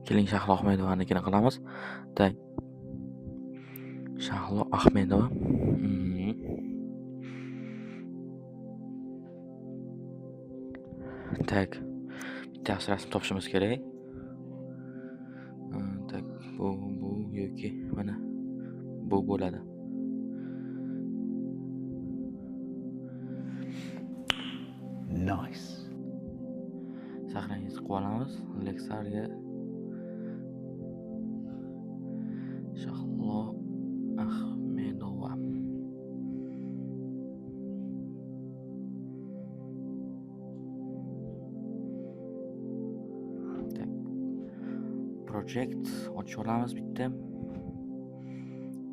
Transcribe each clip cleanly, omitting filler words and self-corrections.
Keling, Shahlo Ahmedovanikini qilamiz. Tak. Shahlo Ahmedova. Tak. Bitta rasm topishimiz kerak. Tak, bu yoki mana bu bo'ladi. Nice. Sahrangizni qilib olamiz. Lexarga Shahlo Ahmedova. Tak. Project ochib olamiz bitta.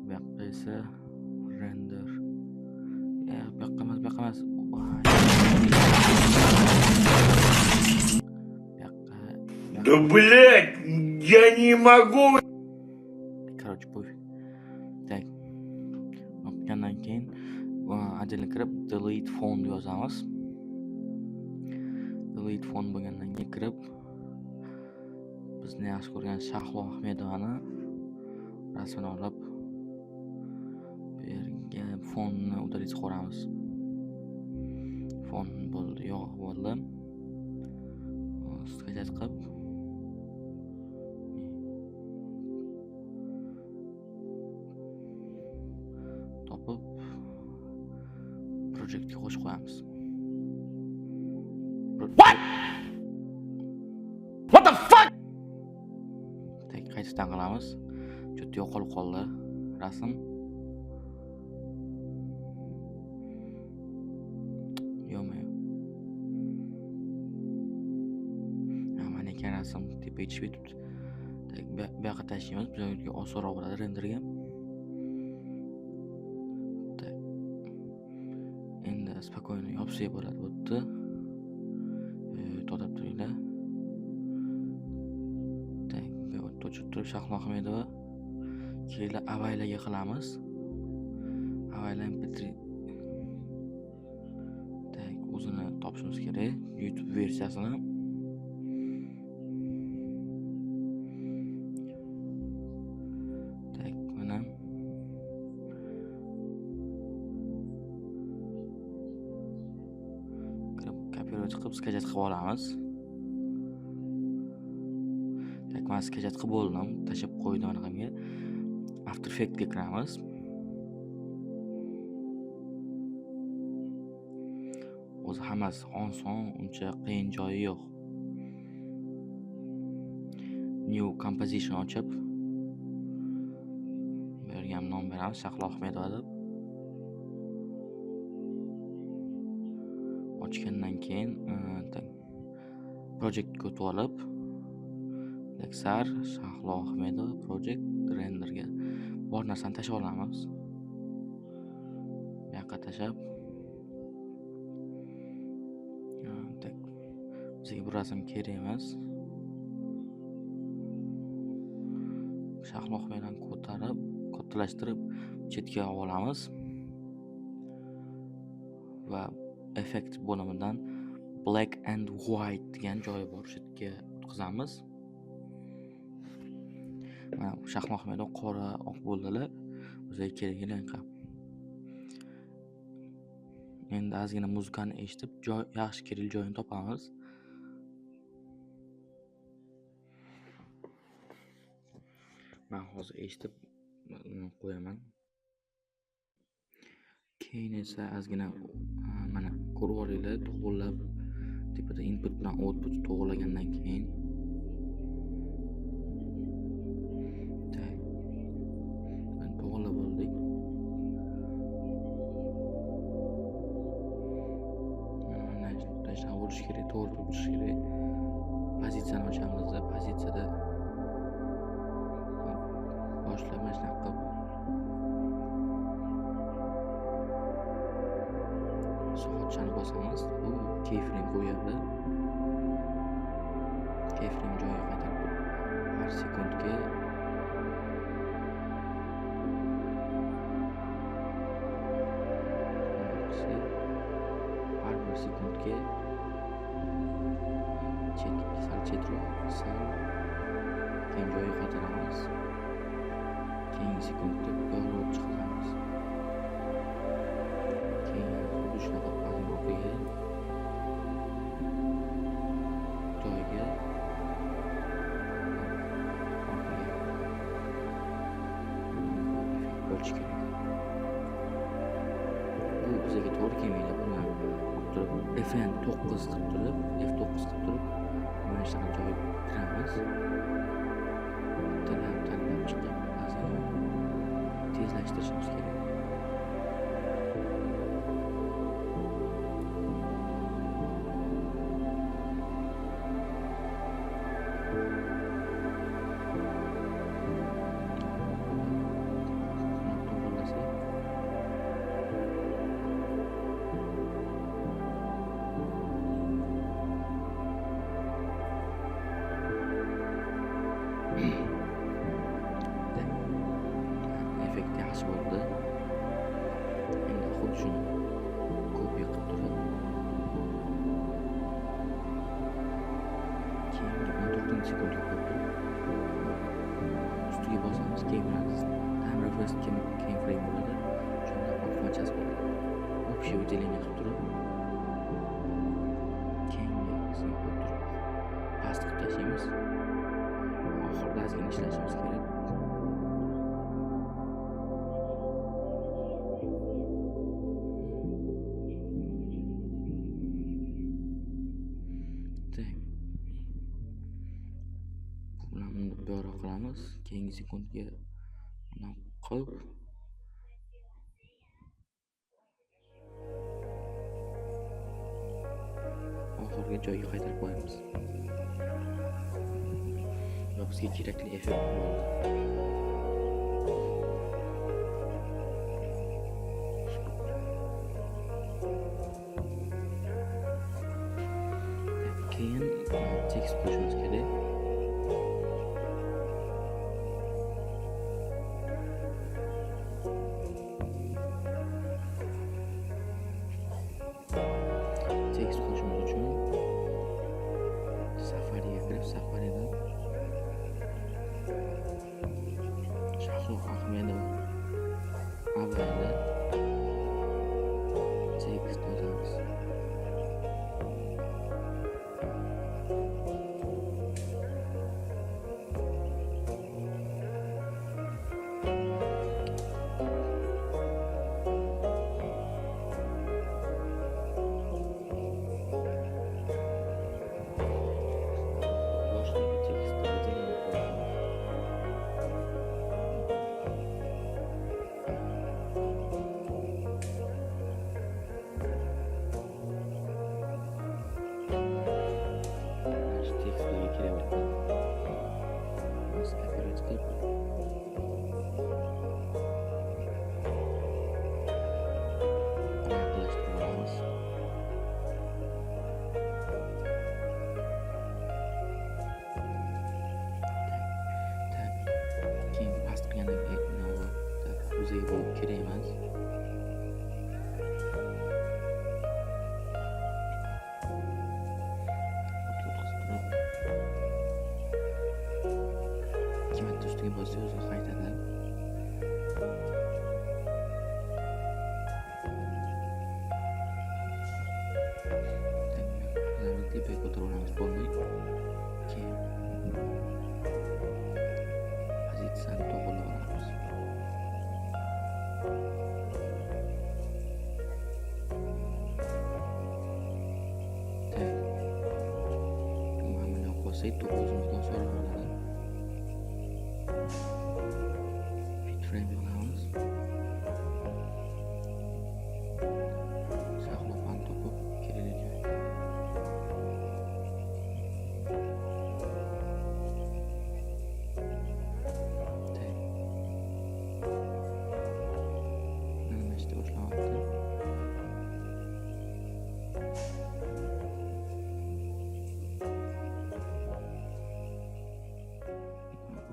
Bu yoqqa esa render. Bu yoqqa emas. Да блять, я не могу. Короче, пофиг. Так. O'qigandan keyin adilni kirib delete font yozamiz. Delete font bo'lgandan keyin kirib bizni yaxshi ko'rgan Shahlo Ahmedovani rasmini olib bu yerga fontni udalить qilamiz. Font bo'ldi, yo'q bo'ldi. Sketch qilib topib projektga qo'shib qo'yamiz. What the fuck? Tak, qaytadan qilamiz. Juda yo'qolib qoldi rasm. Mana ekan rasm tepa ichib ketibdi. Tak, bu yoqqa tashlaymiz. Bu yerga osonroq bo'ladi renderga. Tak. Endi spokойно yopsak bo'ladi bu yerda. To'xtab turinglar. Tak, bu yerda o'chirib Shahlo Ahmedova. Keyin avaylarga qilamiz. Avaylar MP3. Tak, o'zini topishimiz kerak. YouTube versiyasini. Tak, mana kopировать qilib sketch qilib olamiz. Tak, men sketch qilib bo'ldim. Tashab qo'ydim anaqamga. After Effects'ga kiramiz. O'zi hammasi oson, uncha qiyin joyi yo'q. New composition ochib bu yerga ham nom beramiz, Shahlo Ahmedova deb. Ochgandan keyin projectga o'tib olib Lexar Shahlo Ahmedova project renderga bor narsani tashab olamiz. Bu yoqqa tashab bizga bu rasm kerak emas. Shahlo Ahmedovani ko'tarib, kattalashtirib chetga olamiz va effekt bo'limidan black and white degan joyi bor, shu yerga o'tkazamiz. Mana Shahlo Ahmedov qora oq bo'ldilar. Bizga kerakli. Endi ozgina muzikani eshitib, yaxshi kerakli joyini topamiz. Men hozir eshitib qo'yaman. Keyin esa ozgina mana ko'rib olinglar, to'g'rilab tepada input bilan output to'g'rilagandan keyin to'g'rilab oldik. Mana bo'lishi kerak, to'g'ri bo'lishi kerak. Pozitsiyani ochamiz. Pozitsiyada boshlab mana shunaqa qilib soatchani bosamiz. Bu keyframe qo'yadi. Keyframe joyiga qaytarib har sekundga har bir sekundga chetroq sal keyin joyiga qaytaramiz. Keyingi sekundda yo'lga chiqamiz. Keyin xuddi shunaqa orqaga joyiga bo'lishi kerak. Bu bizga to'g'ri kelmaydi. Buni F9 qilib turib, mana shunaqa joyga kiramiz. Tanlab chiqib, tezlashtirishimiz kerak. Effekt yaxshi bo'ldi. Endi xuddi shuni kopiya qilib turib, keyingi 14-sekundga qo'yib turib, ustiga bosamiz. Keyin time reverse keyin frame bo'ladi. Shunda off bo'ladi. Общее выделение qilib turib, keyingisiga qo'yib turib, past qilib tashlaymiz. Oxirida ozgina ishlashimiz kerak. Buni bu yoqqa qilamiz. Keyingi sekundga buni qo'yib oxirgi joyga qaytarib qo'yamiz. Va bizga kerakli effekt bo'ldi. Keyin tekst qo'shishimiz kerak. Tekst qo'shishimiz uchun Safari'ga kirib, Safari'dan Shahzoda Ahmedova avvalda tekst yozamiz. O'ziga bo'lib kerak emas. Ikki marta ustiga bossa o'ziga qaytadi. Tepaga ko'tarib bo'lmaydi. Keyin pozitsiyani to'g'rilab olamiz. Olsak 9'umuzdan sonra oladi. Fit frame olamiz. Saqlab topib kerakli joy. Mana işte boshlanmoqda.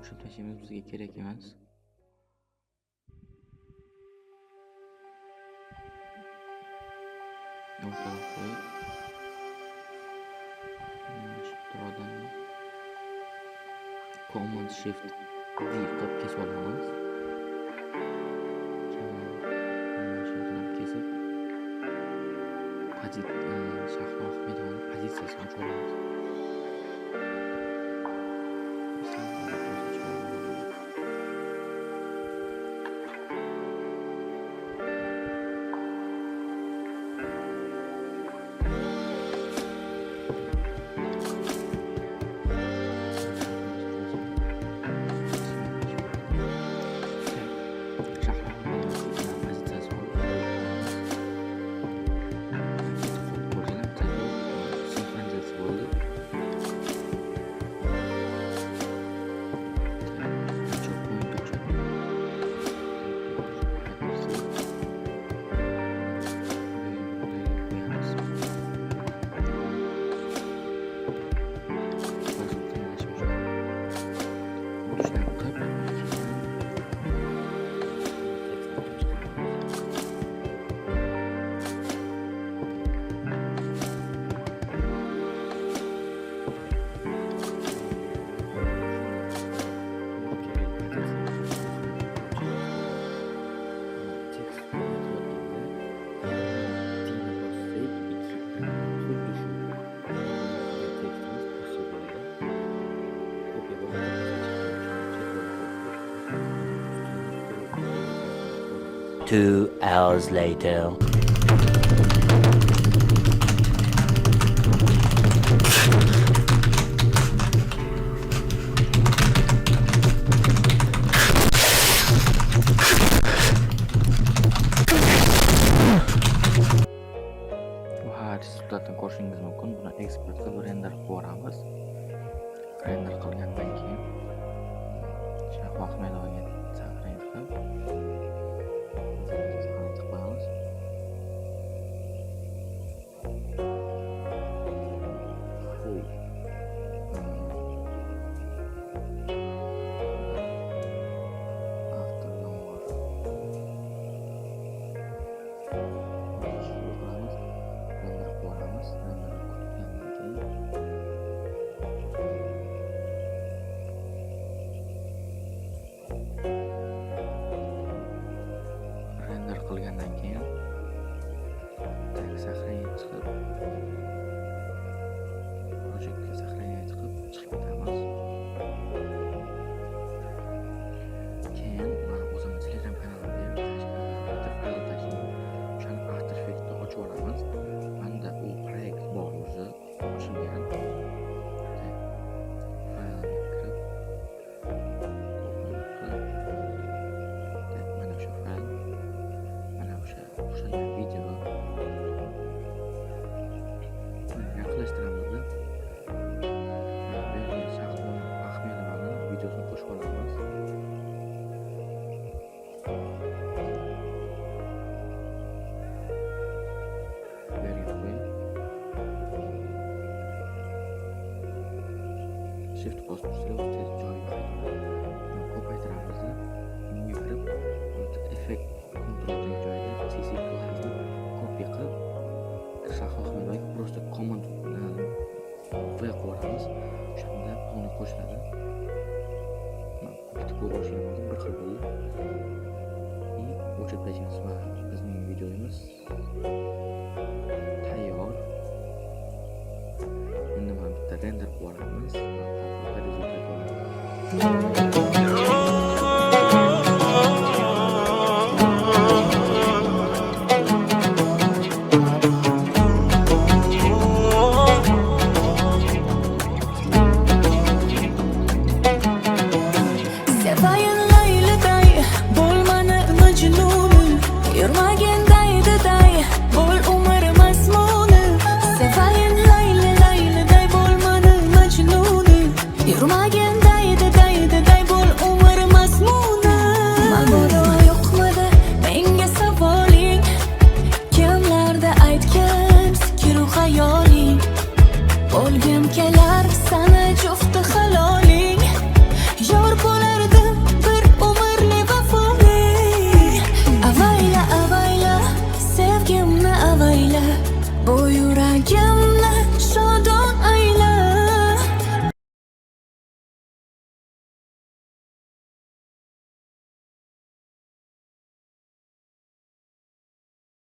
O'sha tashimiz bizga kerak emas. O'rtaga qo'yib, shu Command Shift D qilib kesib olamiz. Kesib Shahlo Ahmedovning pozitsiyasini ochib olamiz. Two hours later. Resultatni ko'rishingiz mumkin. Buni eksport qilib render qilib yuboramiz. Render qilgandan keyin Shahlo Ahmedovga saqlaymiz qilib qo'yamiz. Qilgandan keyin sahraga chiqib projektga sahraga chiqib ketamiz. Keyin men o'zimni Telegram kanalimda fayl tashlayman. O'shani After Effects'da ochib olamiz. Menda u proyekt bor o'zi ochilgan. Shift bosib turib tez joyiga ko'paytiramiz. Unga kirib effekt control degan joyda CC classni copy qilib Shahlo Ahmedovga просто command V qo'yamiz. O'shanda polni qo'shiladi. Bitta ko'rishimiz bir xil bo'ldi. O'chirib tashlaymiz va bizning videomiz tayyor. Endi mana bitta render qo'yamiz. Bu yuragim